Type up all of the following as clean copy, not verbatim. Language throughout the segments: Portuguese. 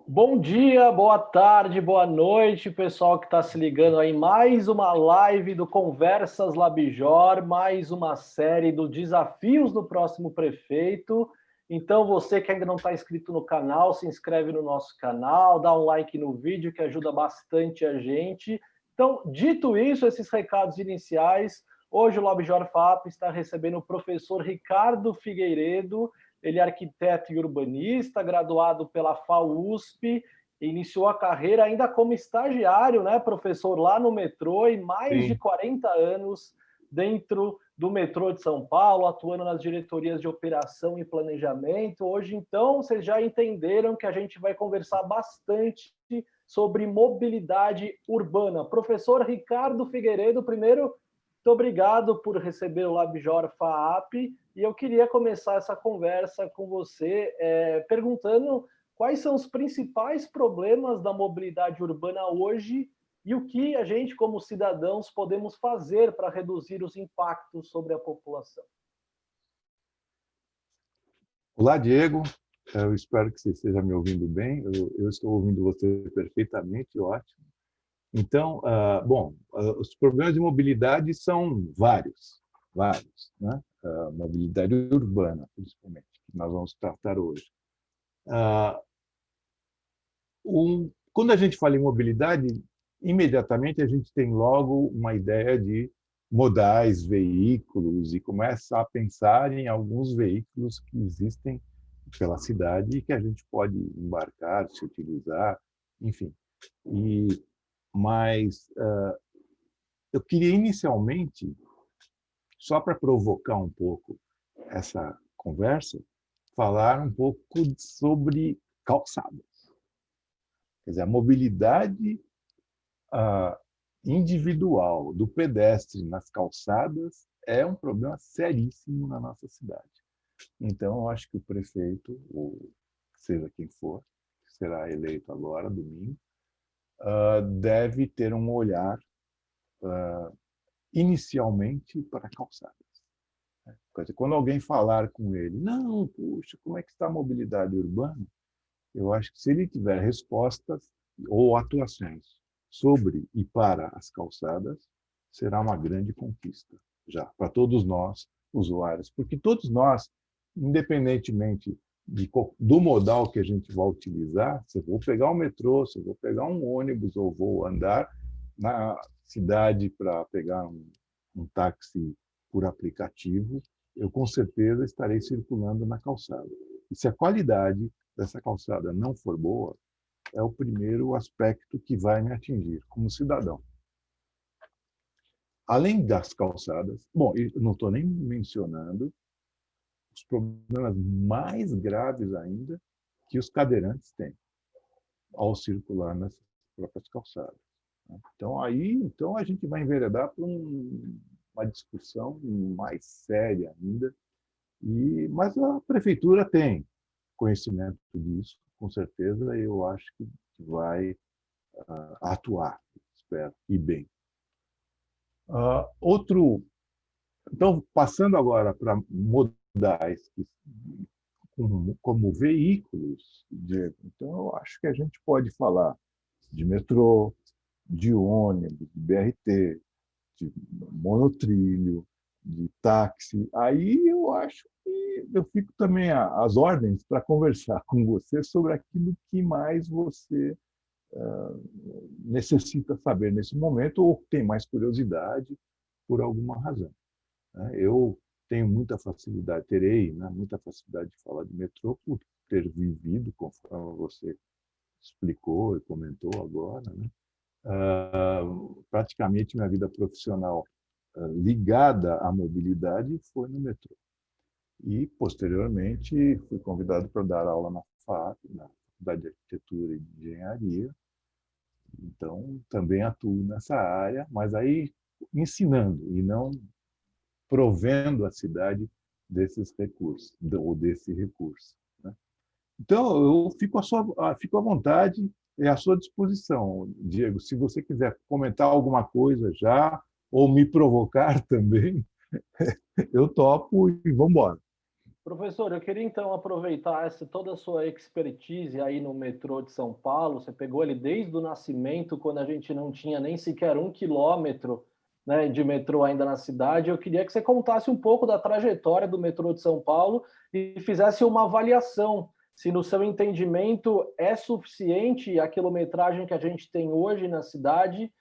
Bom dia, boa tarde, boa noite, pessoal que está se ligando aí. Mais uma live do Conversas Labjor, mais uma série do Desafios do Próximo Prefeito. Então, você que ainda não está inscrito no canal, se inscreve no nosso canal, dá um like no vídeo que ajuda bastante a gente. Então, dito isso, esses recados iniciais, hoje o Labjor FAP está recebendo o professor Ricardo Figueiredo. Ele é arquiteto e urbanista, graduado pela FAUSP, iniciou a carreira ainda como estagiário, né, professor, lá no metrô, e mais de Sim. 40 anos dentro do metrô de São Paulo, atuando nas diretorias de operação e planejamento. Hoje, então, vocês já entenderam que a gente vai conversar bastante sobre mobilidade urbana. Professor Ricardo Figueiredo, primeiro, muito obrigado por receber o Labjor FAAP. E eu queria começar essa conversa com você perguntando quais são os principais problemas da mobilidade urbana hoje e o que a gente, como cidadãos, podemos fazer para reduzir os impactos sobre a população. Olá, Diego. Eu espero que você esteja me ouvindo bem. Eu estou ouvindo você perfeitamente, ótimo. Então, os problemas de mobilidade são vários, né? Mobilidade urbana, principalmente, que nós vamos tratar hoje. Ah, Quando a gente fala em mobilidade, imediatamente a gente tem logo uma ideia de modais, veículos, e começa a pensar em alguns veículos que existem pela cidade e que a gente pode embarcar, se utilizar, enfim. E, mas eu queria inicialmente, só para provocar um pouco essa conversa, falar um pouco sobre calçadas. Quer dizer, a mobilidade individual do pedestre nas calçadas é um problema seríssimo na nossa cidade. Então, eu acho que o prefeito, ou seja quem for, que será eleito agora, domingo, deve ter um olhar inicialmente para calçadas. Quando alguém falar com ele, não, puxa, como é que está a mobilidade urbana? Eu acho que se ele tiver respostas ou atuações sobre e para as calçadas, será uma grande conquista já para todos nós usuários, porque todos nós, independentemente do modal que a gente vai utilizar, se eu vou pegar o metrô, se eu vou pegar um ônibus ou vou andar na cidade para pegar um táxi por aplicativo, eu com certeza estarei circulando na calçada. E se a qualidade dessa calçada não for boa, é o primeiro aspecto que vai me atingir como cidadão. Além das calçadas, bom, eu não estou nem mencionando os problemas mais graves ainda que os cadeirantes têm ao circular nas próprias calçadas. Então a gente vai enveredar para uma discussão mais séria ainda. Mas a prefeitura tem conhecimento disso, com certeza, eu acho que vai atuar, espero, e bem. Outro, então, passando agora para modais como veículos, Diego, então eu acho que a gente pode falar de metrô, de ônibus, de BRT, de monotrilho, de táxi. Aí eu acho que eu fico também às ordens para conversar com você sobre aquilo que mais você necessita saber nesse momento ou tem mais curiosidade por alguma razão. Eu tenho muita facilidade, terei muita facilidade de falar de metrô por ter vivido, conforme você explicou e comentou agora, né? Praticamente minha vida profissional ligada à mobilidade foi no metrô. E, posteriormente, fui convidado para dar aula na FAP, na Faculdade de Arquitetura e de Engenharia. Então, também atuo nessa área, mas aí ensinando e não provendo a cidade desses recursos, ou desse recurso. Né? Então, eu fico à vontade e à sua disposição, Diego. Se você quiser comentar alguma coisa já, ou me provocar também, eu topo e vamos embora. Professor, eu queria então aproveitar toda a sua expertise aí no metrô de São Paulo. Você pegou ele desde o nascimento, quando a gente não tinha nem sequer 1 quilômetro, né, de metrô ainda na cidade. Eu queria que você contasse um pouco da trajetória do metrô de São Paulo e fizesse uma avaliação, se no seu entendimento é suficiente a quilometragem que a gente tem hoje na cidade.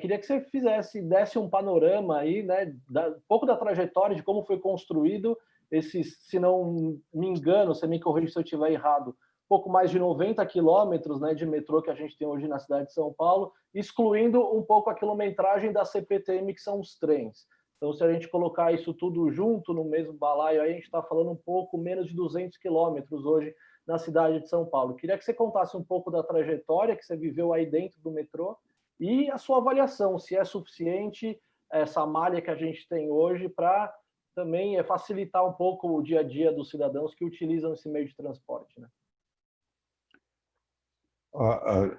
Queria que você desse um panorama aí, né, um pouco da trajetória, de como foi construído esses, se não me engano, você me corrige se eu estiver errado, pouco mais de 90 quilômetros, né, de metrô que a gente tem hoje na cidade de São Paulo, excluindo um pouco a quilometragem da CPTM, que são os trens. Então, se a gente colocar isso tudo junto no mesmo balaio, aí a gente está falando um pouco menos de 200 quilômetros hoje na cidade de São Paulo. Queria que você contasse um pouco da trajetória que você viveu aí dentro do metrô e a sua avaliação, se é suficiente essa malha que a gente tem hoje para também facilitar um pouco o dia a dia dos cidadãos que utilizam esse meio de transporte, né?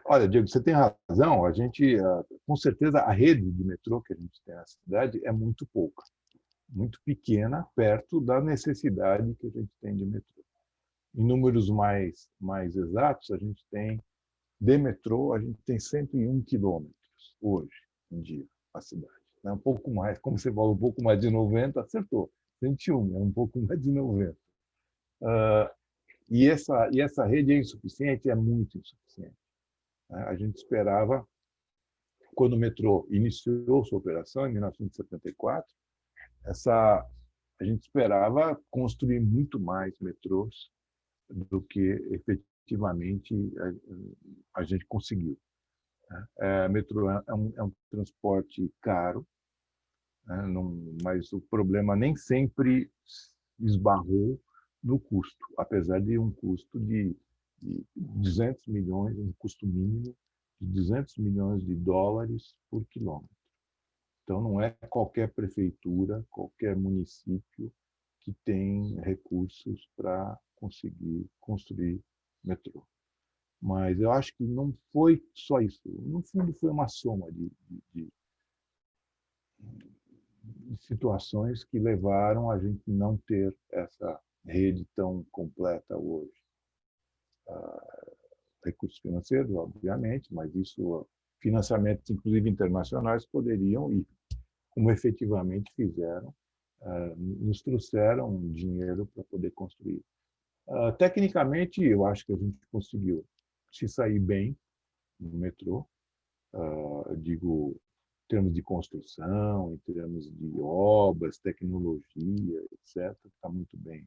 Olha, Diego, você tem razão. A gente, com certeza, a rede de metrô que a gente tem na cidade é muito pouca, muito pequena, perto da necessidade que a gente tem de metrô. Em números mais exatos, a gente tem, de metrô, a gente tem 101 quilômetros hoje em dia, a cidade. É um pouco mais, como você falou, um pouco mais de 90, acertou. 101, é um pouco mais de 90. E essa rede é insuficiente, é muito insuficiente. A gente esperava, quando o metrô iniciou sua operação, em 1974, a gente esperava construir muito mais metrôs do que efetivamente a gente conseguiu. Metrô é um transporte caro, né, mas o problema nem sempre esbarrou no custo, apesar de um custo de 200 milhões, um custo mínimo de 200 milhões de dólares por quilômetro. Então, não é qualquer prefeitura, qualquer município que tem recursos para conseguir construir metrô. Mas eu acho que não foi só isso. No fundo, foi uma soma de situações que levaram a gente não ter essa rede tão completa hoje. Recursos financeiros, obviamente, mas isso, financiamentos, inclusive internacionais, poderiam ir, como efetivamente fizeram, nos trouxeram dinheiro para poder construir. Tecnicamente, eu acho que a gente conseguiu se sair bem no metrô, digo, em termos de construção, em termos de obras, tecnologia, etc., está muito bem.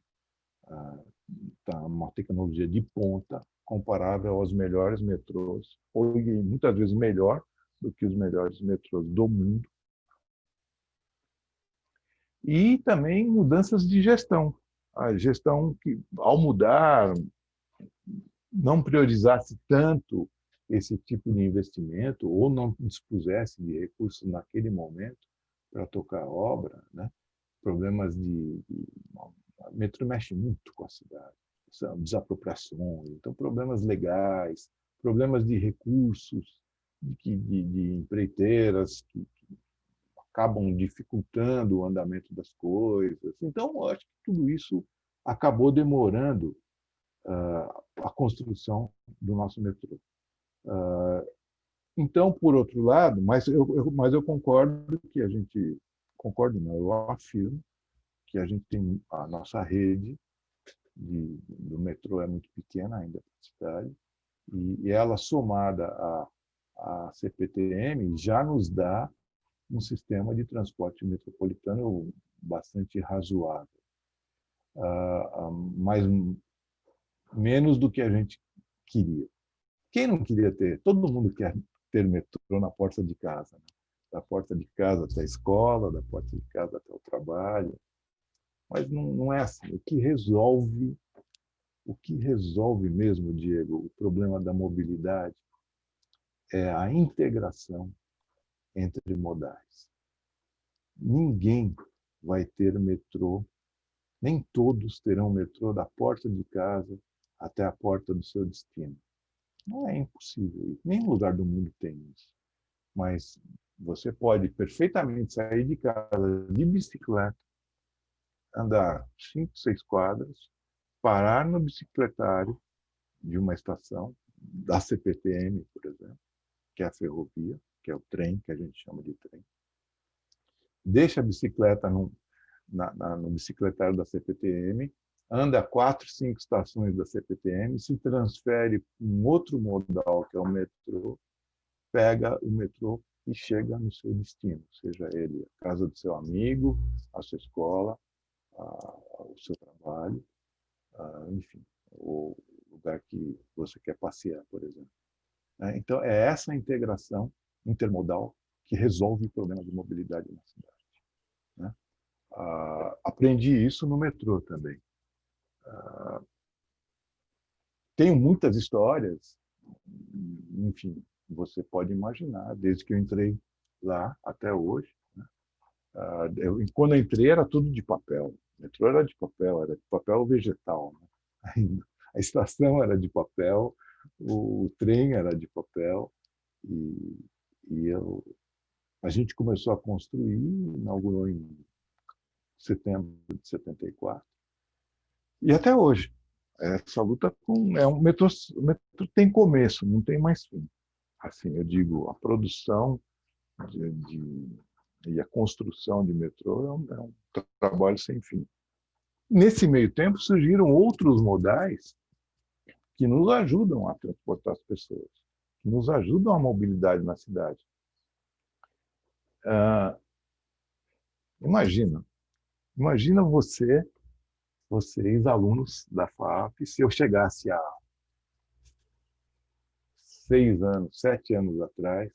Está uma tecnologia de ponta, comparável aos melhores metrôs, ou muitas vezes melhor do que os melhores metrôs do mundo. E também mudanças de gestão. A gestão que, ao mudar, não priorizasse tanto esse tipo de investimento ou não dispusesse de recursos naquele momento para tocar a obra, né? Problemas a metrô mexe muito com a cidade, são desapropriações, então problemas legais, problemas de recursos, de empreiteiras que acabam dificultando o andamento das coisas. Então, eu acho que tudo isso acabou demorando a construção do nosso metrô. Então, por outro lado, mas eu concordo que a gente, concordo não, eu afirmo que a gente tem a nossa rede do metrô é muito pequena ainda para a cidade, e ela somada à CPTM já nos dá um sistema de transporte metropolitano bastante razoável, mas menos do que a gente queria. Quem não queria ter? Todo mundo quer ter metrô na porta de casa, né? Da porta de casa até a escola, da porta de casa até o trabalho. Mas não é assim. O que resolve mesmo, Diego, o problema da mobilidade é a integração entre modais. Ninguém vai ter metrô, nem todos terão metrô da porta de casa até a porta do seu destino. Não é impossível, nenhum lugar do mundo tem isso. Mas você pode perfeitamente sair de casa de bicicleta, andar 5, 6 quadras, parar no bicicletário de uma estação, da CPTM, por exemplo, que é a ferrovia, que é o trem, que a gente chama de trem, deixa a bicicleta no bicicletário da CPTM, anda 4, 5 estações da CPTM, se transfere para um outro modal, que é o metrô, pega o metrô e chega no seu destino, seja ele a casa do seu amigo, a sua escola, o seu trabalho, enfim, o lugar que você quer passear, por exemplo. Então, é essa integração intermodal que resolve o problema de mobilidade na cidade. Aprendi isso no metrô também. Tenho muitas histórias, enfim, você pode imaginar, desde que eu entrei lá até hoje. Quando eu entrei, era tudo de papel. O metrô era de papel vegetal, né? Ainda. A estação era de papel, o trem era de papel, e a gente começou a construir, inaugurou em setembro de 74, e até hoje. Essa luta o metrô tem começo, não tem mais fim. Assim, eu digo, a produção e a construção de metrô é um trabalho sem fim. Nesse meio tempo, surgiram outros modais que nos ajudam a transportar as pessoas, que nos ajudam a mobilidade na cidade. Imagina vocês, alunos da FAP, se eu chegasse há 6 anos, 7 anos atrás,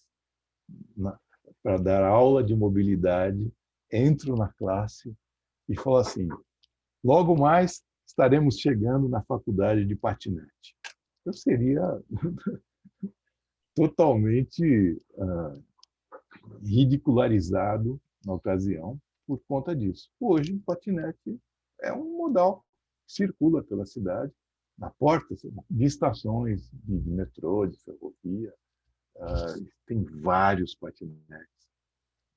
para dar aula de mobilidade, entro na classe e falo assim: logo mais estaremos chegando na faculdade de patinete. Eu seria totalmente ridicularizado na ocasião por conta disso. Hoje, o patinete é um modal que circula pela cidade, na porta de estações de metrô, de ferrovia. Tem vários patinetes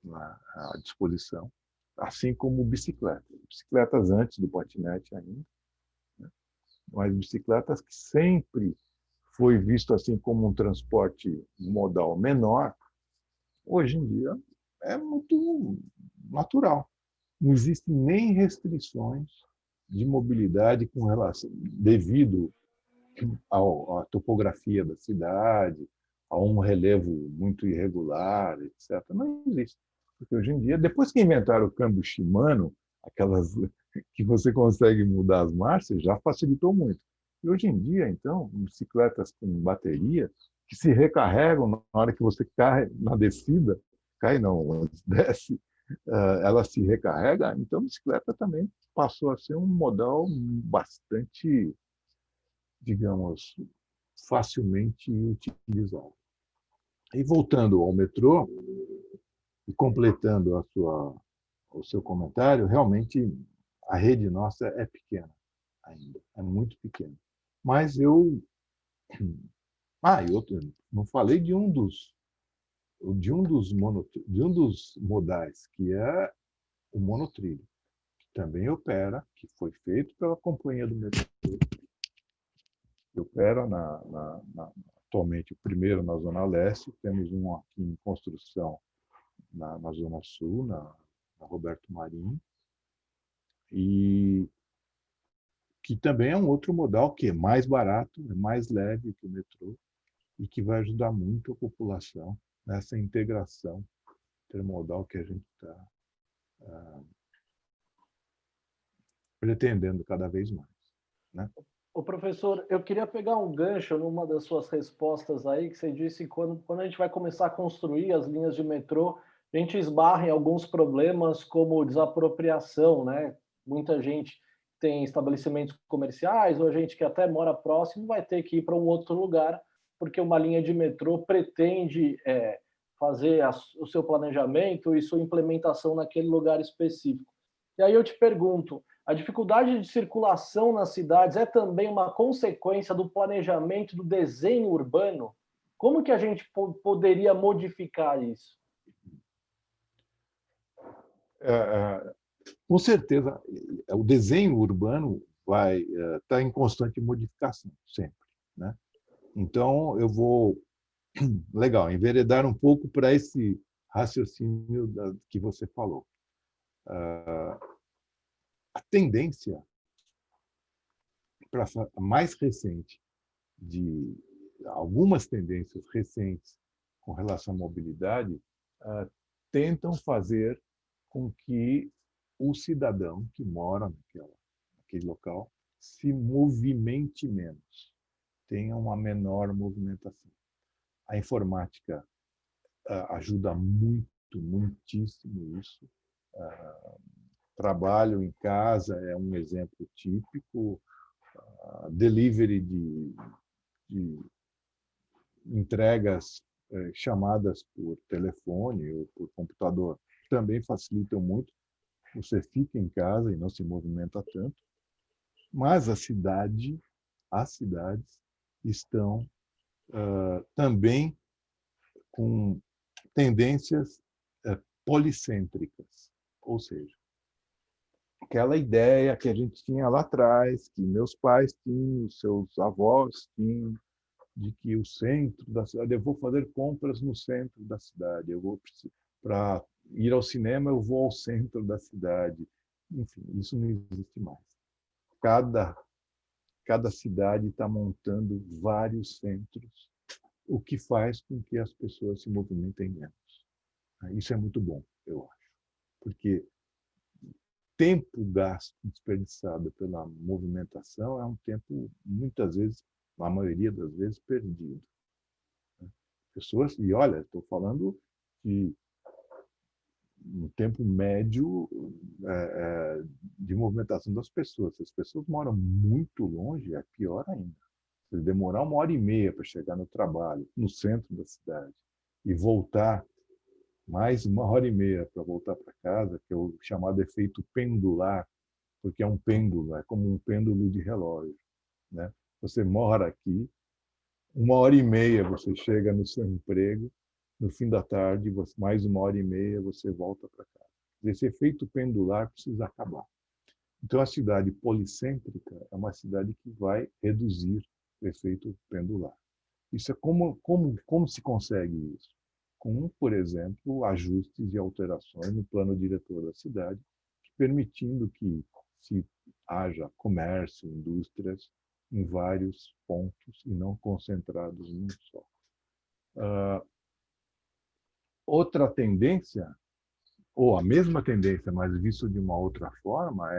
à disposição, assim como bicicletas. Bicicletas antes do patinete ainda, né? Mas bicicletas que sempre foi visto assim como um transporte modal menor, hoje em dia é muito natural. Não existem nem restrições de mobilidade com relação devido à topografia da cidade, a um relevo muito irregular, etc. Não existe. Porque hoje em dia, depois que inventaram o câmbio Shimano, aquelas que você consegue mudar as marchas, já facilitou muito. E hoje em dia, então, bicicletas com bateria, que se recarregam na hora que você cai na descida, cai não, desce, ela se recarrega, então a bicicleta também passou a ser um modal bastante, digamos, facilmente utilizável. E voltando ao metrô, e completando o seu comentário, realmente a rede nossa é pequena ainda, é muito pequena. Mas eu não falei de um dos modais, que é o monotrilho, que também opera, que foi feito pela companhia do metrô, que opera atualmente o primeiro na Zona Leste, temos um aqui em construção na Zona Sul, na Roberto Marinho, e que também é um outro modal que é mais barato, é mais leve que o metrô, e que vai ajudar muito a população nessa integração intermodal que a gente está pretendendo cada vez mais, né? O professor, eu queria pegar um gancho numa das suas respostas aí, que você disse que quando a gente vai começar a construir as linhas de metrô, a gente esbarra em alguns problemas como desapropriação, né? Muita gente tem estabelecimentos comerciais, ou a gente que até mora próximo vai ter que ir para um outro lugar, porque uma linha de metrô pretende fazer o seu planejamento e sua implementação naquele lugar específico. E aí eu te pergunto, a dificuldade de circulação nas cidades é também uma consequência do planejamento, do desenho urbano? Como que a gente poderia modificar isso? Com certeza, o desenho urbano vai estar em constante modificação, sempre, né? Então, eu vou, legal, enveredar um pouco para esse raciocínio que você falou. A tendência para mais recente de algumas tendências recentes com relação à mobilidade tentam fazer com que o cidadão que mora naquele local se movimente menos, tenha uma menor movimentação. A informática ajuda muito, muitíssimo isso. Trabalho em casa é um exemplo típico. Delivery de entregas chamadas por telefone ou por computador também facilitam muito. Você fica em casa e não se movimenta tanto. Mas as cidades estão também com tendências policêntricas, ou seja, aquela ideia que a gente tinha lá atrás, que meus pais tinham, seus avós tinham, de que o centro da cidade, eu vou fazer compras no centro da cidade, eu vou para ir ao cinema, eu vou ao centro da cidade. Enfim, isso não existe mais. Cada cidade está montando vários centros, o que faz com que as pessoas se movimentem menos. Isso é muito bom, eu acho, porque tempo gasto, desperdiçado pela movimentação é um tempo, muitas vezes, a maioria das vezes, perdido. Pessoas, e olha, estou falando de um tempo médio de movimentação das pessoas. Se as pessoas moram muito longe, é pior ainda. Se demorar 1h30 para chegar no trabalho, no centro da cidade, e voltar mais 1h30 para voltar para casa, que é o chamado efeito pendular, porque é um pêndulo, é como um pêndulo de relógio, né? Você mora aqui, 1h30 você chega no seu emprego, no fim da tarde, mais 1h30 você volta para casa. Esse efeito pendular precisa acabar. Então, a cidade policêntrica é uma cidade que vai reduzir o efeito pendular. Isso é como se consegue isso? Com, por exemplo, ajustes e alterações no plano diretor da cidade, permitindo que se haja comércio, indústrias em vários pontos e não concentrados em um só. Outra tendência, ou a mesma tendência, mas visto de uma outra forma,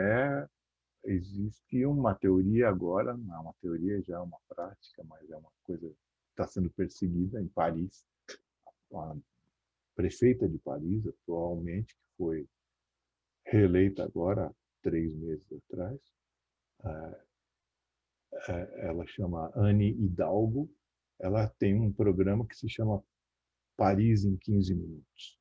existe uma teoria agora, não é uma teoria, já é uma prática, mas é uma coisa que está sendo perseguida em Paris. A prefeita de Paris, atualmente, que foi reeleita agora, há 3 meses atrás, ela chama Anne Hidalgo, ela tem um programa que se chama Paris em 15 minutos,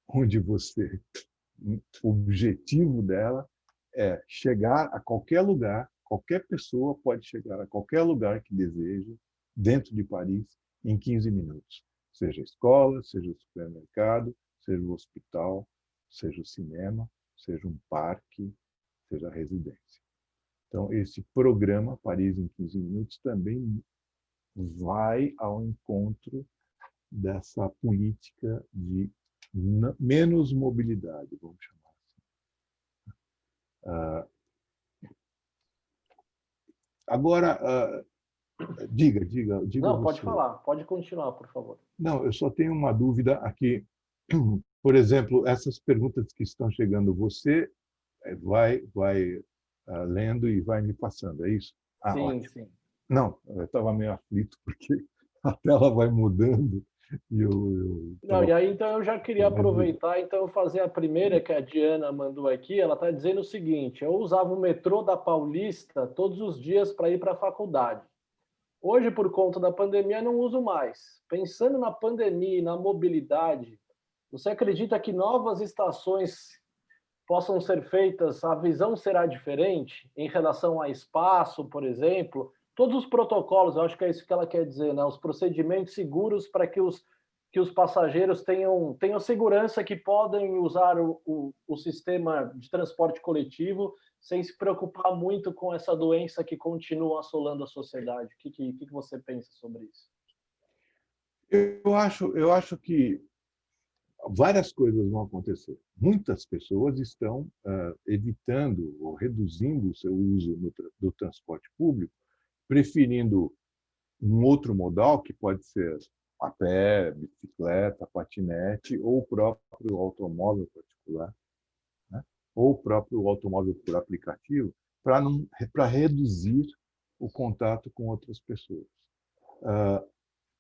onde o objetivo dela é chegar a qualquer lugar, qualquer pessoa pode chegar a qualquer lugar que deseja, dentro de Paris, em 15 minutos. Seja a escola, seja o supermercado, seja o hospital, seja o cinema, seja um parque, seja a residência. Então, esse programa, Paris em 15 minutos, também vai ao encontro dessa política de menos mobilidade, vamos chamar assim. Agora, diga Não, pode você. falar, pode continuar, por favor. Não, eu só tenho uma dúvida aqui. Por exemplo, essas perguntas que estão chegando, você vai lendo e vai me passando, é isso? Sim, Ótimo. sim. Não, eu estava meio aflito, porque a tela vai mudando e Não, e aí então eu já queria aproveitar então fazer a primeira que a Diana mandou aqui. Ela está dizendo o seguinte: eu usava o metrô da Paulista todos os dias para ir para a faculdade. Hoje, por conta da pandemia, não uso mais. Pensando na pandemia e na mobilidade, você acredita que novas estações possam ser feitas, a visão será diferente em relação a espaço, por exemplo? Todos os protocolos, eu acho que é isso que ela quer dizer, né? Os procedimentos seguros para que que os passageiros tenham segurança que podem usar o sistema de transporte coletivo sem se preocupar muito com essa doença que continua assolando a sociedade. O que você pensa sobre isso? Eu acho que várias coisas vão acontecer. Muitas pessoas estão evitando ou reduzindo o seu uso do transporte público, preferindo um outro modal, que pode ser a pé, bicicleta, patinete, ou o próprio automóvel particular, né? Ou o próprio automóvel por aplicativo, para reduzir o contato com outras pessoas.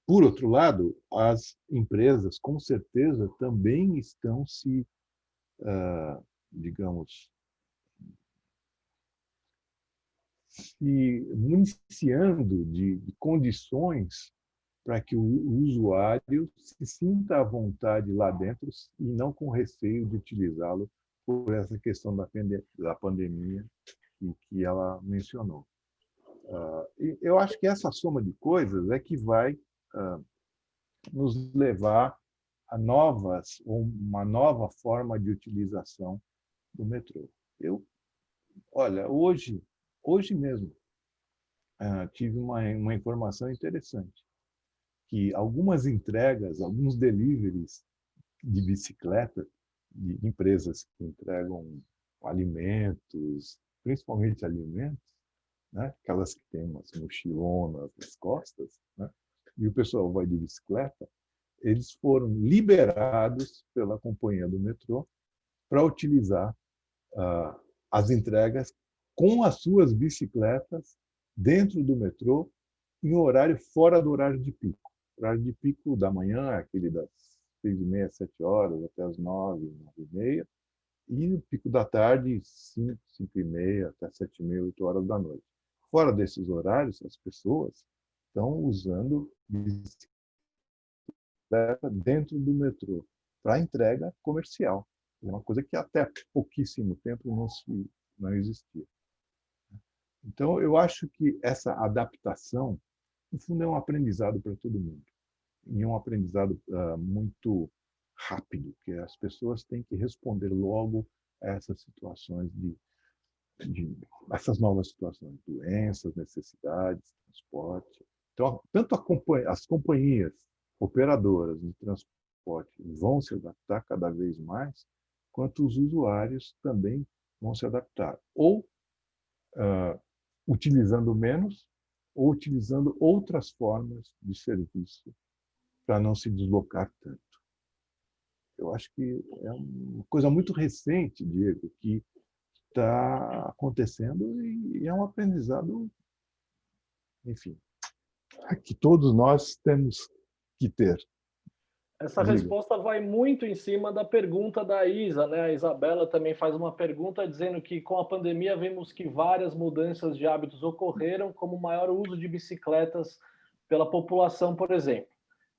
Por outro lado, as empresas, com certeza, também estão digamos, se municiando de condições para que o usuário se sinta à vontade lá dentro e não com receio de utilizá-lo por essa questão da pandemia que ela mencionou. E eu acho que essa soma de coisas é que vai nos levar a uma nova forma de utilização do metrô. Olha, hoje mesmo, tive uma informação interessante, que algumas entregas, alguns deliveries de bicicleta, de empresas que entregam alimentos, principalmente alimentos, né? Aquelas que têm umas mochilonas nas costas, né? E o pessoal vai de bicicleta, eles foram liberados pela companhia do metrô para utilizar as entregas com as suas bicicletas dentro do metrô em horário fora do horário de pico. O horário de pico da manhã é aquele das 6h30, 7h, até as 9, 9h30, e o pico da tarde, 5, 5h30, até 7h30, 8h da noite. Fora desses horários, as pessoas estão usando bicicleta dentro do metrô para entrega comercial. É uma coisa que até pouquíssimo tempo não existia. Então, eu acho que essa adaptação, no fundo, é um aprendizado para todo mundo. E é um aprendizado muito rápido, que as pessoas têm que responder logo a essas situações essas novas situações, doenças, necessidades, transporte. Então, tanto as companhias operadoras de transporte vão se adaptar cada vez mais, quanto os usuários também vão se adaptar. Ou utilizando menos, ou utilizando outras formas de serviço para não se deslocar tanto. Eu acho que é uma coisa muito recente, Diego, que está acontecendo e é um aprendizado, enfim, que todos nós temos que ter. Essa resposta vai muito em cima da pergunta da Isa, né? A Isabela também faz uma pergunta dizendo que com a pandemia vemos que várias mudanças de hábitos ocorreram, como o maior uso de bicicletas pela população, por exemplo.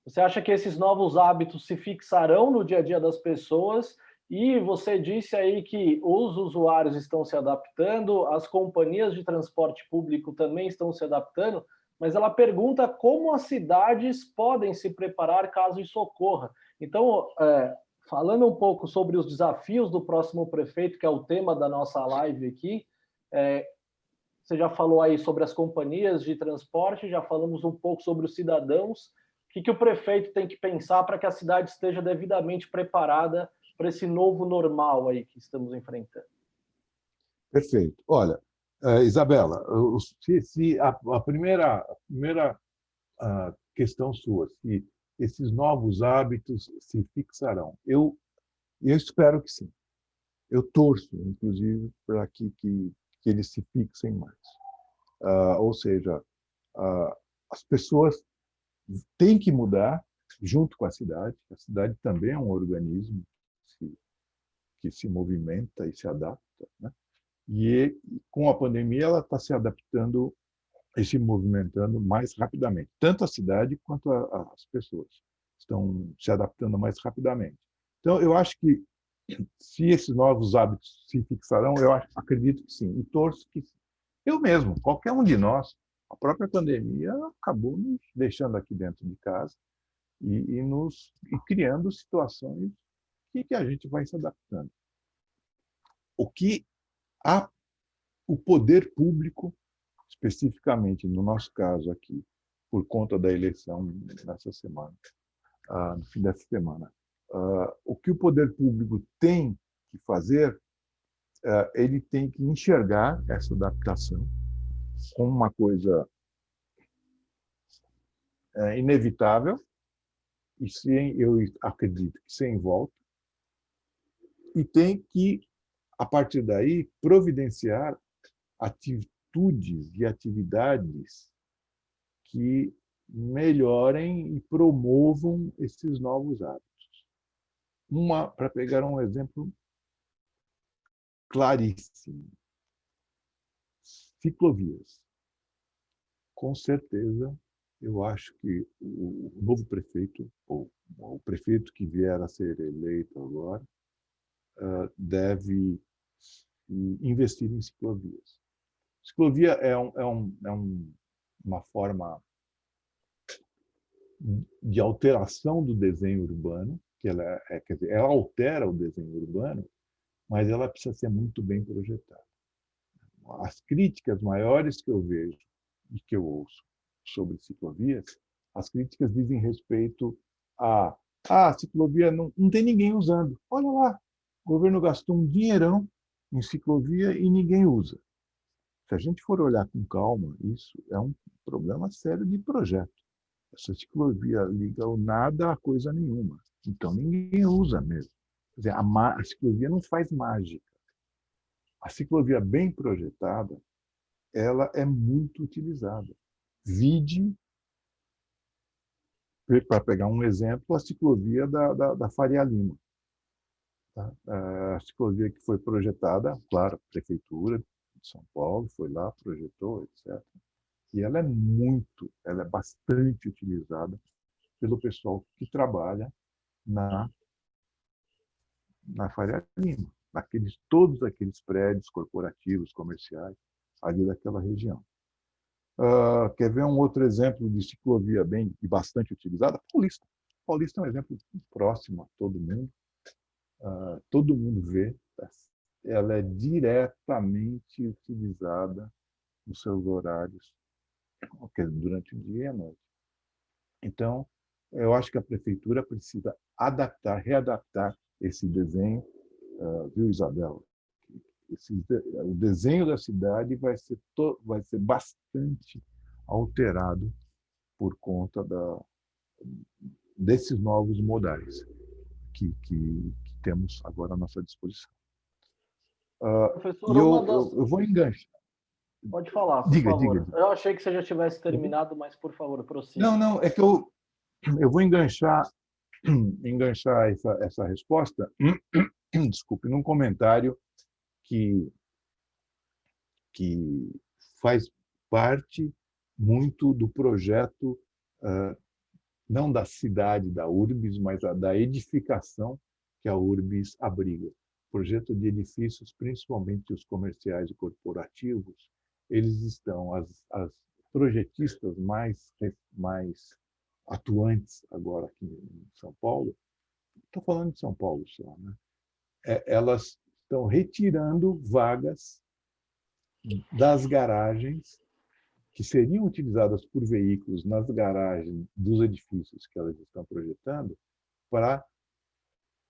Você acha que esses novos hábitos se fixarão no dia a dia das pessoas? E você disse aí que os usuários estão se adaptando, as companhias de transporte público também estão se adaptando, mas ela pergunta como as cidades podem se preparar caso isso ocorra. Então, falando um pouco sobre os desafios do próximo prefeito, que é o tema da nossa live aqui, você já falou aí sobre as companhias de transporte, já falamos um pouco sobre os cidadãos. O que o prefeito tem que pensar para que a cidade esteja devidamente preparada para esse novo normal aí que estamos enfrentando? Perfeito. Olha, Isabela, se a primeira questão sua, se esses novos hábitos se fixarão, eu espero que sim. Eu torço, inclusive, para que eles se fixem mais. Ou seja, as pessoas têm que mudar junto com a cidade. A cidade também é um organismo que se movimenta e se adapta, né? E com a pandemia ela está se adaptando e se movimentando mais rapidamente. Tanto a cidade quanto as pessoas estão se adaptando mais rapidamente. Então, eu acho que se esses novos hábitos se fixarão, acredito que sim, e torço que sim. Eu mesmo, qualquer um de nós, a própria pandemia acabou nos deixando aqui dentro de casa, e criando situações que a gente vai se adaptando. O que o poder público, especificamente no nosso caso aqui, por conta da eleição nessa semana, no fim dessa semana, o que o poder público tem que fazer, ele tem que enxergar essa adaptação como uma coisa inevitável, e eu acredito que sem volta, e tem que, a partir daí, providenciar atitudes e atividades que melhorem e promovam esses novos hábitos. Para pegar um exemplo claríssimo, ciclovias. Com certeza, eu acho que o novo prefeito, ou o prefeito que vier a ser eleito agora, deve investir em ciclovias. Ciclovia uma forma de alteração do desenho urbano, que quer dizer, ela altera o desenho urbano, mas ela precisa ser muito bem projetada. As críticas maiores que eu vejo e que eu ouço sobre ciclovias, as críticas dizem respeito a ciclovia não tem ninguém usando. Olha lá, o governo gastou um dinheirão em ciclovia e ninguém usa. Se a gente for olhar com calma, isso é um problema sério de projeto. Essa ciclovia liga o nada a coisa nenhuma. Então, ninguém usa mesmo. Quer dizer, a ciclovia não faz mágica. A ciclovia bem projetada, ela é muito utilizada. Vide, para pegar um exemplo, a ciclovia da Faria Lima. Tá? A ciclovia que foi projetada, claro, a Prefeitura de São Paulo foi lá, projetou, etc. E ela é bastante utilizada pelo pessoal que trabalha na Faria Lima, todos aqueles prédios corporativos, comerciais, ali daquela região. Quer ver um outro exemplo de ciclovia bem e bastante utilizada? Paulista. Paulista é um exemplo próximo a todo mundo. Todo mundo vê. Ela é diretamente utilizada nos seus horários, durante o dia e a noite. Então, eu acho que a prefeitura precisa readaptar esse desenho, viu, Isabel? O desenho da cidade vai ser bastante alterado por conta desses novos modais que temos agora à nossa disposição. Professor, E eu vou enganchar. Pode falar, por Diga. favor. Eu achei que você já tivesse terminado, mas, por favor, prossiga. Não, é que eu vou enganchar essa resposta, desculpe, num comentário que faz parte muito do projeto, não da cidade, da Urbis, mas da edificação que a Urbis abriga. Projeto de edifícios, principalmente os comerciais e corporativos, eles estão, as projetistas mais atuantes agora aqui em São Paulo, estou falando de São Paulo só, né? Elas estão retirando vagas das garagens que seriam utilizadas por veículos nas garagens dos edifícios que elas estão projetando para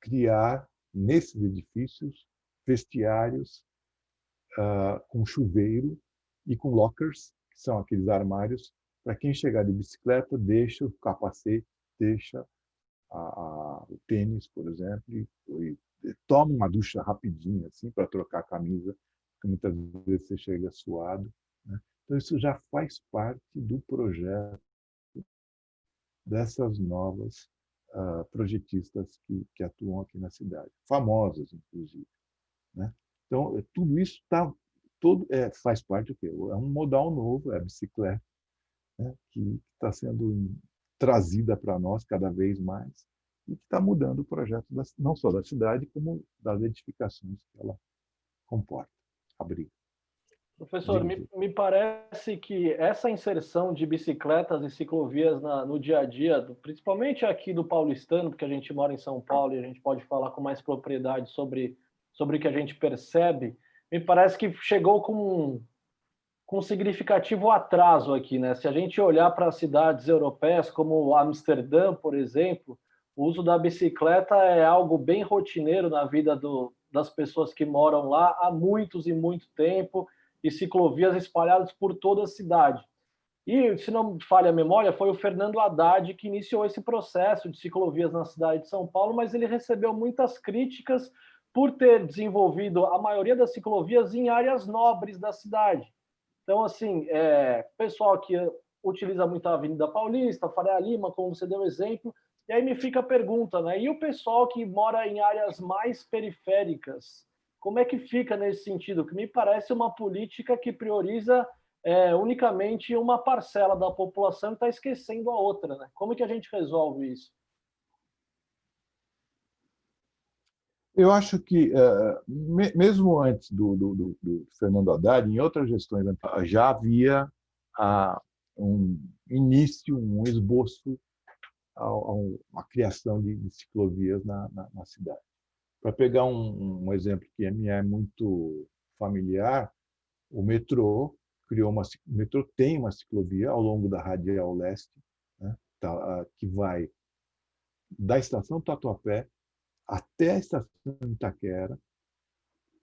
criar, nesses edifícios, vestiários com chuveiro e com lockers, que são aqueles armários, para quem chegar de bicicleta, deixa o capacete, deixa o tênis, por exemplo, e toma uma ducha rapidinho, assim, para trocar a camisa, porque muitas vezes você chega suado, né? Então, isso já faz parte do projeto dessas novas projetistas que atuam aqui na cidade, famosas, inclusive, né? Então, tudo isso faz parte do quê? É um modal novo, é a bicicleta, né? Que está sendo trazida para nós cada vez mais e que está mudando o projeto não só da cidade, como das edificações que ela comporta, abriga. Professor, me parece que essa inserção de bicicletas e ciclovias no dia a dia, principalmente aqui do paulistano, porque a gente mora em São Paulo e a gente pode falar com mais propriedade sobre o que a gente percebe, me parece que chegou com um significativo atraso aqui, né? Se a gente olhar para cidades europeias como Amsterdã, por exemplo, o uso da bicicleta é algo bem rotineiro na vida das pessoas que moram lá há muitos e muito tempo, e ciclovias espalhadas por toda a cidade. E, se não me falha a memória, foi o Fernando Haddad que iniciou esse processo de ciclovias na cidade de São Paulo, mas ele recebeu muitas críticas por ter desenvolvido a maioria das ciclovias em áreas nobres da cidade. Então, assim, pessoal que utiliza muito a Avenida Paulista, Faria Lima, como você deu exemplo, e aí me fica a pergunta, né? E o pessoal que mora em áreas mais periféricas, como é que fica nesse sentido? Que me parece uma política que prioriza unicamente uma parcela da população e está esquecendo a outra, né? Como que a gente resolve isso? Eu acho que, mesmo antes do Fernando Haddad, em outras gestões já havia um início, um esboço a criação de ciclovias na cidade. Para pegar um exemplo que me é muito familiar, o metrô o metrô tem uma ciclovia ao longo da Radial Leste, né, que vai da estação Tatuapé até a estação Itaquera,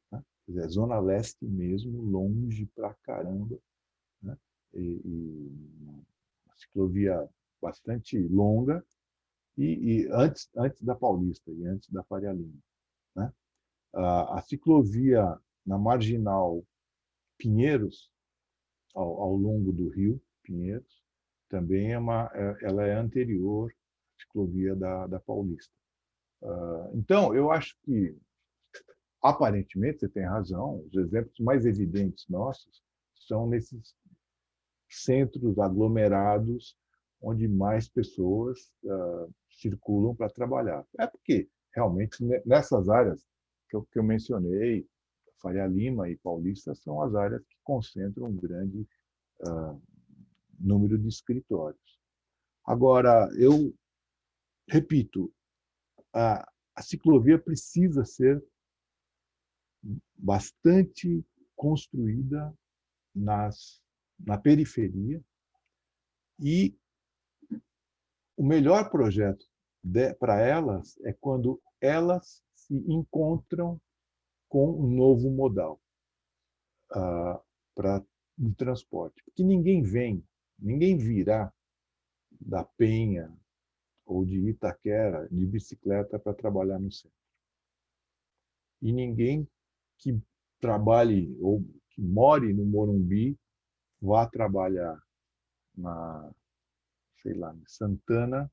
né, quer dizer, zona leste mesmo, longe pra caramba, né, uma ciclovia bastante longa, e antes da Paulista e antes da Faria Lima, né? A ciclovia na Marginal Pinheiros, ao longo do rio Pinheiros, também ela é anterior à ciclovia da Paulista. Então, eu acho que, aparentemente, você tem razão, os exemplos mais evidentes nossos são nesses centros aglomerados onde mais pessoas circulam para trabalhar. É porque, realmente, nessas áreas que eu mencionei, Faria Lima e Paulista são as áreas que concentram um grande número de escritórios. Agora, eu repito, a ciclovia precisa ser bastante construída na periferia, e o melhor projeto para elas é quando elas se encontram com um novo modal de transporte. Porque ninguém virá da Penha ou de Itaquera de bicicleta para trabalhar no centro. E ninguém que trabalhe ou que more no Morumbi vá trabalhar sei lá, em Santana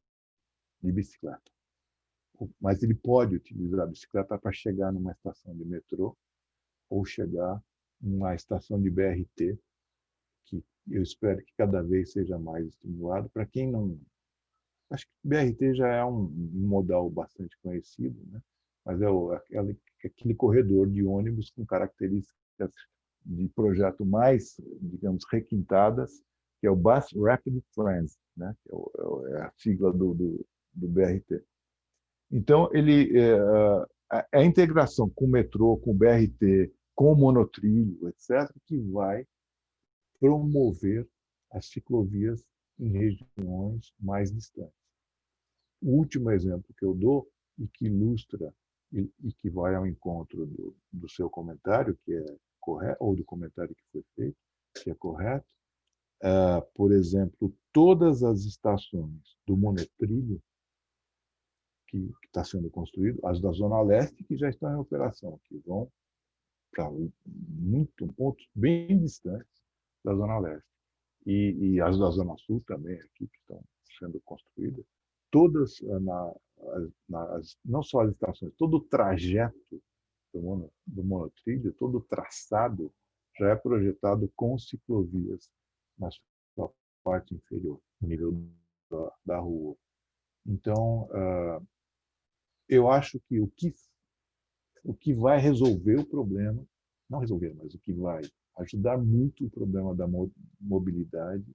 de bicicleta. Mas ele pode utilizar a bicicleta para chegar numa estação de metrô ou chegar numa estação de BRT, que eu espero que cada vez seja mais estimulado. Para quem não... Acho que BRT já é um modal bastante conhecido, né? Mas aquele corredor de ônibus com características de projeto mais, digamos, requintadas, que é o Bus Rapid Transit, né? Que é a sigla do BRT. Então, a integração com o metrô, com o BRT, com o monotrilho, etc., que vai promover as ciclovias em regiões mais distantes. O último exemplo que eu dou, e que ilustra e que vai ao encontro do seu comentário, que é correto, ou do comentário que foi feito, que é correto, por exemplo, todas as estações do monotrilho que está sendo construído, as da Zona Leste, que já estão em operação, que vão para pontos bem distantes da Zona Leste. E as da Zona Sul também, aqui, que estão sendo construídas, todas, não só as estações, todo o trajeto do monotrilho, todo o traçado já é projetado com ciclovias na sua parte inferior, no nível da rua. Então, eu acho que o que vai resolver o problema, não resolver, mas o que vai ajudar muito o problema da mobilidade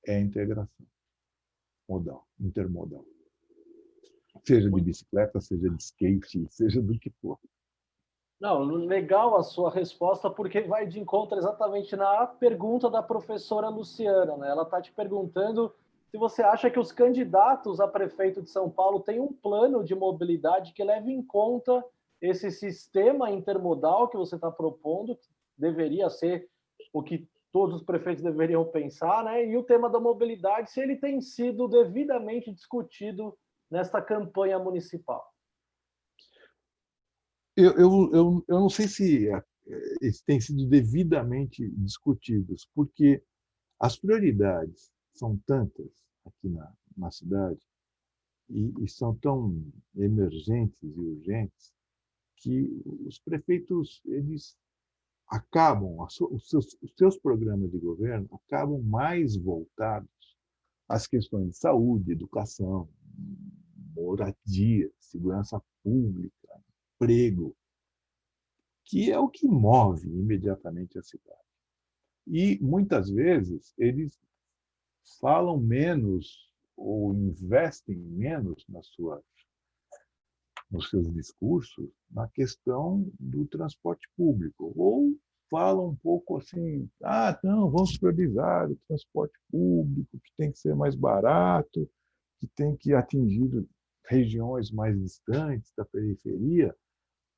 é a integração modal, intermodal. Seja de bicicleta, seja de skate, seja do que for. Não, legal a sua resposta, porque vai de encontro exatamente na pergunta da professora Luciana, né? Ela está te perguntando se você acha que os candidatos a prefeito de São Paulo têm um plano de mobilidade que leve em conta esse sistema intermodal que você está propondo, que deveria ser o que todos os prefeitos deveriam pensar, né? E o tema da mobilidade, se ele tem sido devidamente discutido nesta campanha municipal. Eu não sei se eles têm sido devidamente discutidos, porque as prioridades são tantas aqui na cidade e são tão emergentes e urgentes que os prefeitos eles acabam, os seus programas de governo acabam mais voltados às questões de saúde, educação, moradia, segurança pública, emprego, que é o que move imediatamente a cidade. E, muitas vezes, eles falam menos ou investem menos nos seus discursos na questão do transporte público. Ou falam um pouco assim, não, vamos priorizar o transporte público, que tem que ser mais barato, que tem que atingir regiões mais distantes da periferia,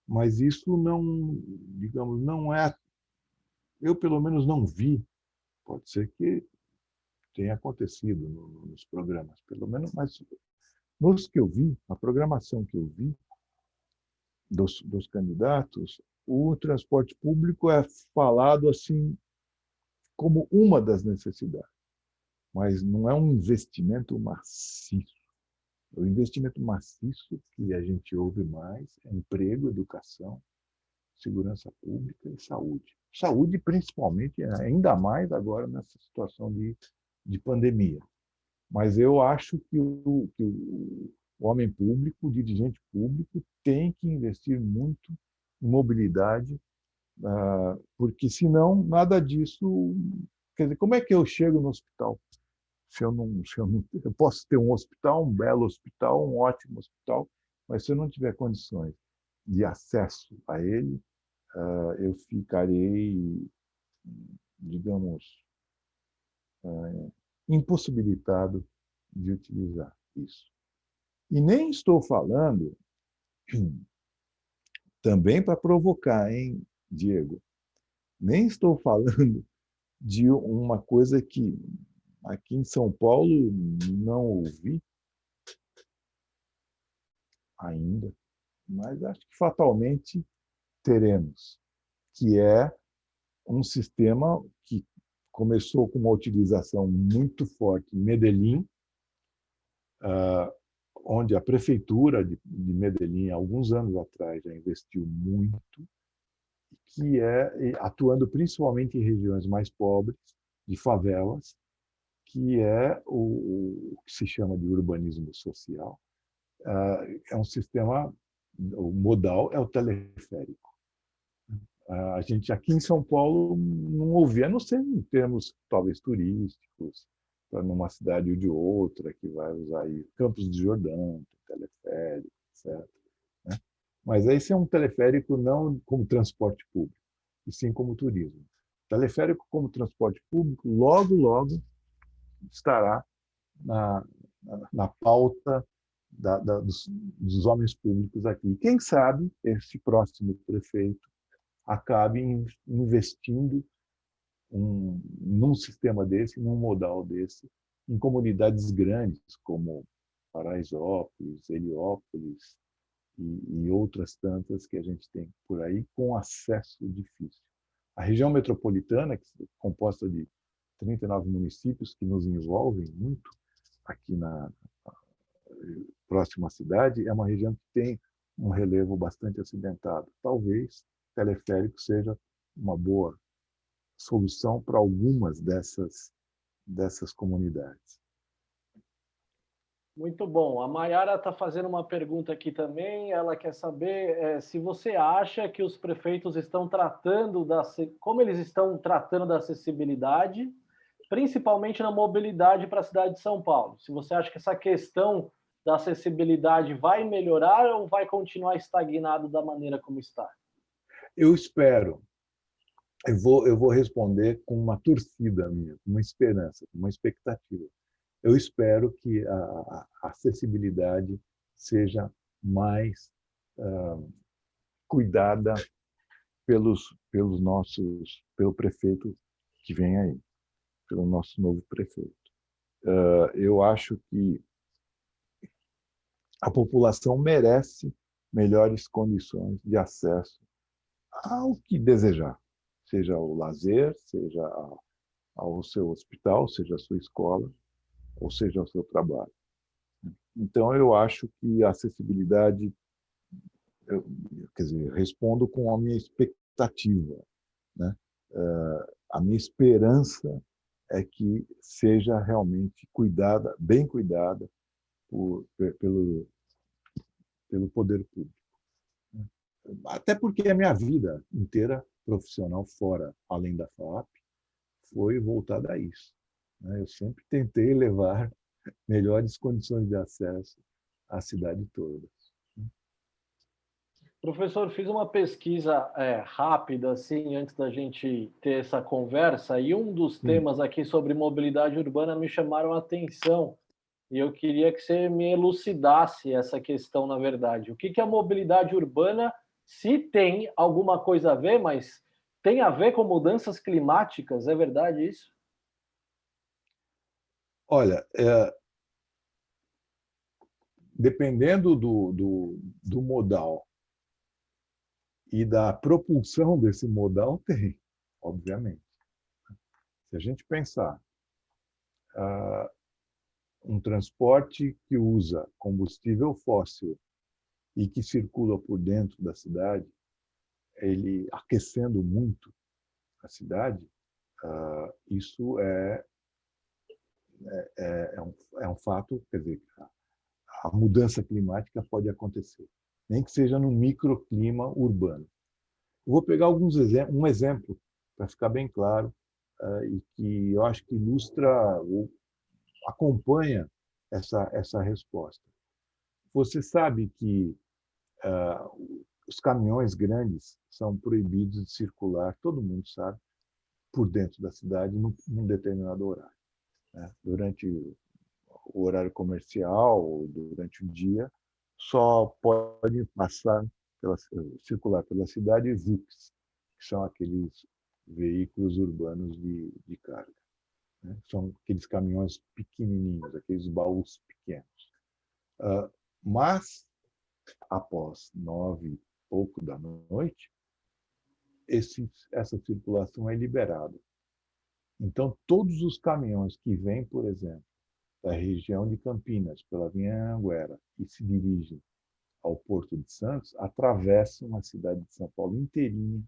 mas isso não, digamos, não é, eu pelo menos não vi, pode ser que tenha acontecido nos programas, pelo menos, mas nos que eu vi, a programação que eu vi dos candidatos, o transporte público é falado assim como uma das necessidades, mas não é um investimento maciço. O investimento maciço que a gente ouve mais é emprego, educação, segurança pública e saúde. Saúde, principalmente, ainda mais agora nessa situação de pandemia. Mas eu acho que o homem público, o dirigente público, tem que investir muito em mobilidade, porque senão nada disso. Quer dizer, como é que eu chego no hospital? Eu posso ter um hospital, um belo hospital, um ótimo hospital, mas se eu não tiver condições de acesso a ele, eu ficarei, digamos, impossibilitado de utilizar isso. E nem estou falando também para provocar, hein, Diego? Nem estou falando de uma coisa que aqui em São Paulo não ouvi ainda, mas acho que fatalmente teremos, que é um sistema que começou com uma utilização muito forte em Medellín, onde a prefeitura de Medellín, alguns anos atrás, já investiu muito, que é atuando principalmente em regiões mais pobres, de favelas, que é o que se chama de urbanismo social. É um sistema, o modal é o teleférico. A gente aqui em São Paulo não ouvia, a não ser em termos talvez turísticos, para numa cidade ou de outra que vai usar aí Campos de Jordão, teleférico, etc. Né? Mas esse é um teleférico não como transporte público, e sim como turismo. Teleférico como transporte público, logo, logo estará na pauta dos homens públicos aqui. Quem sabe esse próximo prefeito acabe investindo num sistema desse, num modal desse, em comunidades grandes como Paraisópolis, Heliópolis e outras tantas que a gente tem por aí, com acesso difícil. A região metropolitana, que é composta de 39 municípios que nos envolvem muito aqui na próxima cidade, é uma região que tem um relevo bastante acidentado. Talvez teleférico seja uma boa solução para algumas dessas comunidades. Muito bom. A Mayara está fazendo uma pergunta aqui também. Ela quer saber se você acha que os prefeitos estão tratando como eles estão tratando da acessibilidade, principalmente na mobilidade para a cidade de São Paulo. Se você acha que essa questão da acessibilidade vai melhorar ou vai continuar estagnado da maneira como está? Eu espero. Eu vou responder com uma torcida minha, uma esperança, uma expectativa. Eu espero que a acessibilidade seja mais cuidada pelo prefeito que vem aí, pelo nosso novo prefeito. Eu acho que a população merece melhores condições de acesso ao que desejar, seja o lazer, seja ao seu hospital, seja a sua escola, ou seja ao seu trabalho. Então, eu acho que a acessibilidade, quer dizer, respondo com a minha expectativa, né? A minha esperança é que seja realmente cuidada, bem cuidada pelo poder público. Até porque a minha vida inteira profissional fora, além da FAAP, foi voltada a isso. Eu sempre tentei levar melhores condições de acesso à cidade toda. Professor, fiz uma pesquisa rápida, assim, antes da gente ter essa conversa, e um dos Sim. temas aqui sobre mobilidade urbana me chamaram a atenção, e eu queria que você me elucidasse essa questão, na verdade. O que é a mobilidade urbana, se tem alguma coisa a ver, mas tem a ver com mudanças climáticas, é verdade isso? Olha, dependendo do modal e da propulsão desse modal, tem, obviamente. Se a gente pensar um transporte que usa combustível fóssil e que circula por dentro da cidade, ele aquecendo muito a cidade, isso é um fato, quer dizer, a mudança climática pode acontecer, nem que seja no microclima urbano. Eu vou pegar um exemplo para ficar bem claro e que eu acho que ilustra ou acompanha essa resposta. Você sabe que os caminhões grandes são proibidos de circular, todo mundo sabe, por dentro da cidade num determinado horário. Né? Durante o horário comercial, durante o dia, só pode circular pela cidade VUCs, que são aqueles veículos urbanos de carga. Né? São aqueles caminhões pequenininhos, aqueles baús pequenos. Mas, após 9h pouco da noite, essa circulação é liberada. Então, todos os caminhões que vêm, por exemplo, da região de Campinas, pela Vinha Anguera, e se dirigem ao Porto de Santos, atravessam a cidade de São Paulo inteirinha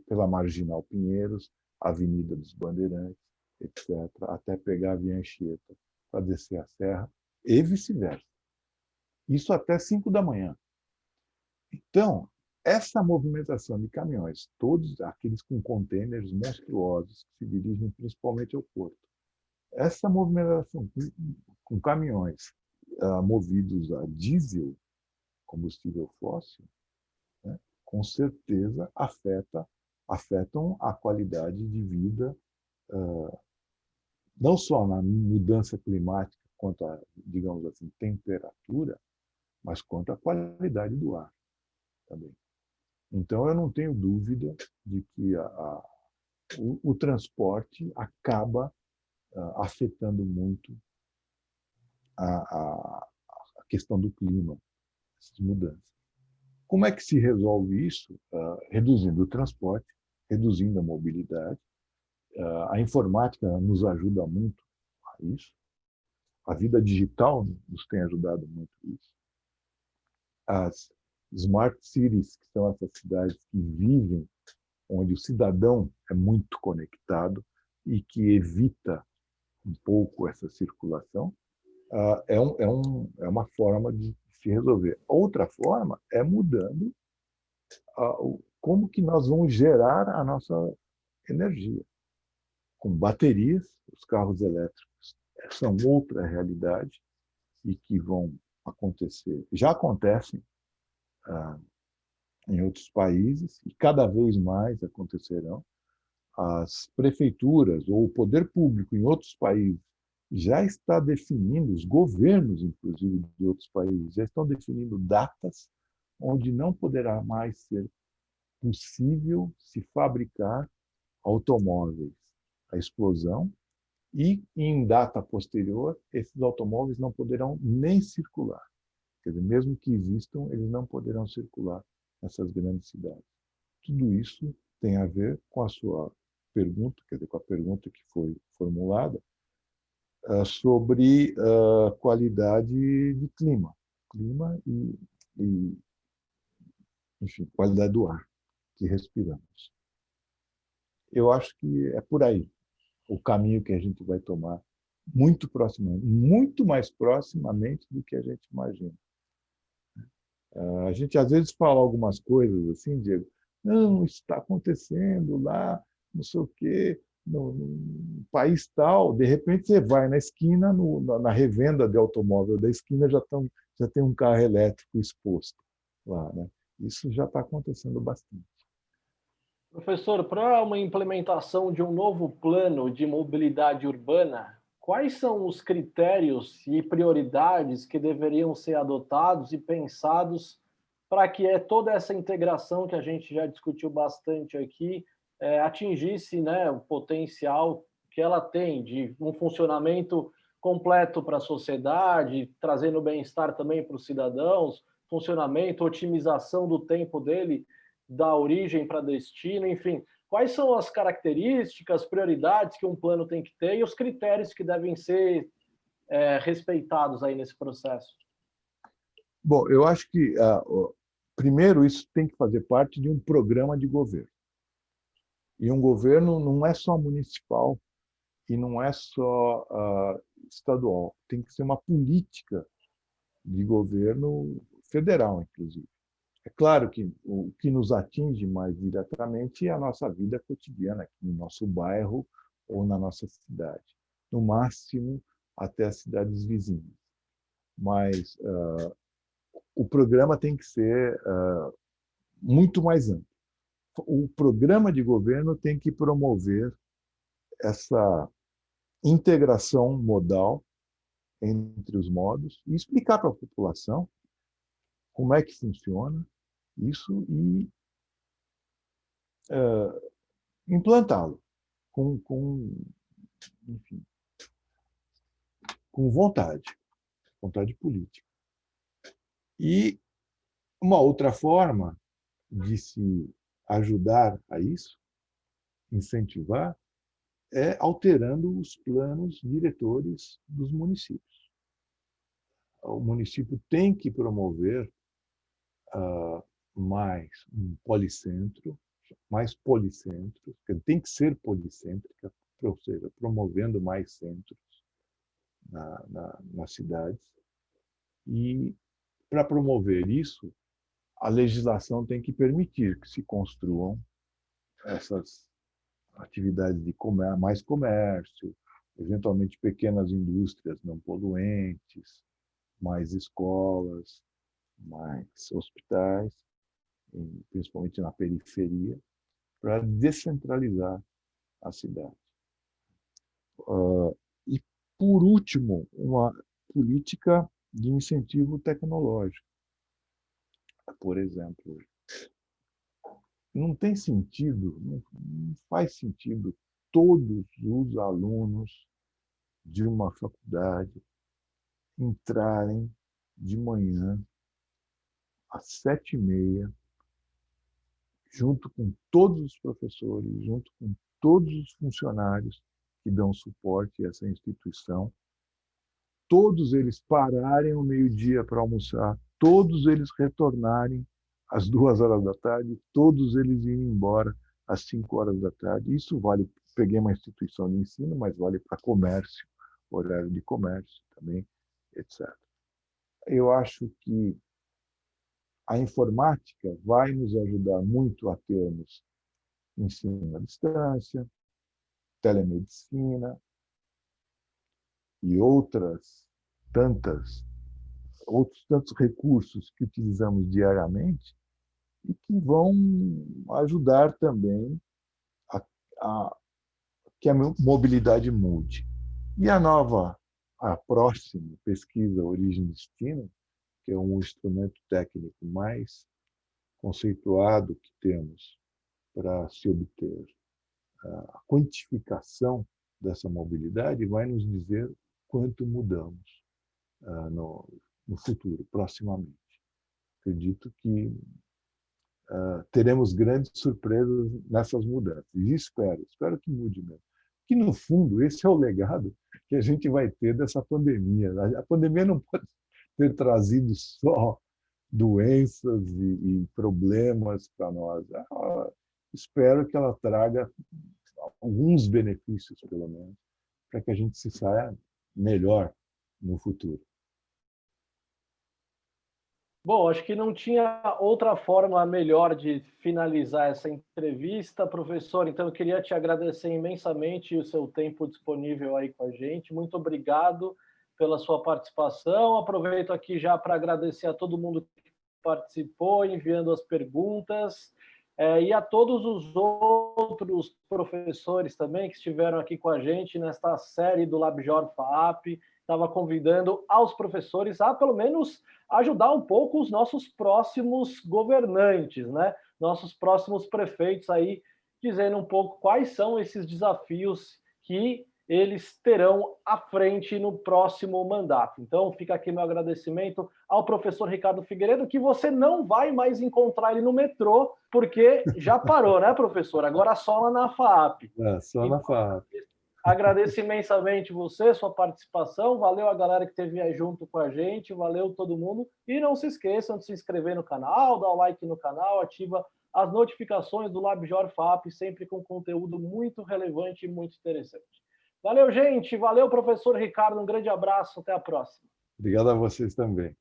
pela Marginal Pinheiros, Avenida dos Bandeirantes, etc., até pegar a Via Anchieta para descer a serra, e vice-versa. Isso até 5 da manhã. Então, essa movimentação de caminhões, todos aqueles com contêineres monstruosos que se dirigem principalmente ao porto, essa movimentação com caminhões movidos a diesel, combustível fóssil, né, com certeza afetam a qualidade de vida, não só na mudança climática, quanto a, digamos assim, temperatura, mas quanto à qualidade do ar também. Então, eu não tenho dúvida de que o transporte acaba afetando muito a questão do clima, essas mudanças. Como é que se resolve isso? Reduzindo o transporte, reduzindo a mobilidade. A informática nos ajuda muito a isso. A vida digital nos tem ajudado muito a isso. As smart cities, que são essas cidades que vivem, onde o cidadão é muito conectado e que evita um pouco essa circulação, é uma forma de se resolver. Outra forma é mudando como que nós vamos gerar a nossa energia. Com baterias, os carros elétricos são outra realidade e que vão acontecer, já acontecem em outros países e cada vez mais acontecerão. As prefeituras ou o poder público em outros países já está definindo, os governos, inclusive, de outros países, já estão definindo datas onde não poderá mais ser possível se fabricar automóveis a explosão e, em data posterior, esses automóveis não poderão nem circular. Quer dizer, mesmo que existam, eles não poderão circular nessas grandes cidades. Tudo isso tem a ver com a sua pergunta, quer dizer, com a pergunta que foi formulada, sobre qualidade de clima e, enfim, qualidade do ar que respiramos. Eu acho que é por aí o caminho que a gente vai tomar muito proximamente, muito mais proximamente do que a gente imagina. A gente às vezes fala algumas coisas assim, Diego, não, isso está acontecendo lá, não sei o quê, no país tal, de repente você vai na esquina, na revenda de automóvel da esquina, já tem um carro elétrico exposto lá, né? Isso já está acontecendo bastante. Professor, para uma implementação de um novo plano de mobilidade urbana, quais são os critérios e prioridades que deveriam ser adotados e pensados para que toda essa integração que a gente já discutiu bastante aqui atingisse, né, o potencial que ela tem de um funcionamento completo para a sociedade, trazendo bem-estar também para os cidadãos, funcionamento, otimização do tempo dele da origem para destino, enfim, quais são as características, prioridades que um plano tem que ter e os critérios que devem ser respeitados aí nesse processo? Bom, eu acho que, primeiro, isso tem que fazer parte de um programa de governo. E um governo não é só municipal e não é só estadual. Tem que ser uma política de governo federal, inclusive. É claro que o que nos atinge mais diretamente é a nossa vida cotidiana, aqui no nosso bairro ou na nossa cidade. No máximo, até as cidades vizinhas. Mas o programa tem que ser muito mais amplo. O programa de governo tem que promover essa integração modal entre os modos e explicar para a população como é que funciona isso e implantá-lo enfim, com vontade política. E uma outra forma de se ajudar a isso, incentivar, é alterando os planos diretores dos municípios. O município tem que promover mais um policentro, mais policentros, tem que ser policêntrica, ou seja, promovendo mais centros nas cidades. E, para promover isso, a legislação tem que permitir que se construam essas atividades de mais comércio, eventualmente pequenas indústrias não poluentes, mais escolas, mais hospitais, principalmente na periferia, para descentralizar a cidade. E, por último, uma política de incentivo tecnológico. Por exemplo, não tem sentido, não faz sentido todos os alunos de uma faculdade entrarem de manhã às 7h30, junto com todos os professores, junto com todos os funcionários que dão suporte a essa instituição, todos eles pararem ao meio-dia para almoçar, todos eles retornarem às 2h da tarde, todos eles irem embora às 5h da tarde. Isso vale, peguei uma instituição de ensino, mas vale para comércio, horário de comércio também, etc. Eu acho que a informática vai nos ajudar muito a termos ensino à distância, telemedicina e outros tantos recursos que utilizamos diariamente e que vão ajudar também a, a que a mobilidade mude. E a próxima pesquisa Origem e Destino, que é um instrumento técnico mais conceituado que temos para se obter a quantificação dessa mobilidade, vai nos dizer quanto mudamos no futuro, proximamente. Acredito que teremos grandes surpresas nessas mudanças. E espero que mude mesmo. Que, no fundo, esse é o legado que a gente vai ter dessa pandemia. A pandemia não pode ter trazido só doenças e problemas para nós. Espero que ela traga alguns benefícios, pelo menos, para que a gente se saia melhor no futuro. Bom, acho que não tinha outra forma melhor de finalizar essa entrevista, professor. Então, eu queria te agradecer imensamente o seu tempo disponível aí com a gente. Muito obrigado pela sua participação. Aproveito aqui já para agradecer a todo mundo que participou, enviando as perguntas, e a todos os outros professores também que estiveram aqui com a gente nesta série do LabJOR FAAP. Estava convidando aos professores a, pelo menos, ajudar um pouco os nossos próximos governantes, né? Nossos próximos prefeitos aí, dizendo um pouco quais são esses desafios que eles terão à frente no próximo mandato. Então, fica aqui meu agradecimento ao professor Ricardo Figueiredo, que você não vai mais encontrar ele no metrô, porque já parou, né, professor? Agora só lá na FAAP. Só na FAAP. Agradeço imensamente você, sua participação. Valeu a galera que esteve aí junto com a gente. Valeu todo mundo. E não se esqueçam de se inscrever no canal, dar o like no canal, ativa as notificações do LabJOR FAAP, sempre com conteúdo muito relevante e muito interessante. Valeu, gente. Valeu, professor Ricardo. Um grande abraço. Até a próxima. Obrigado a vocês também.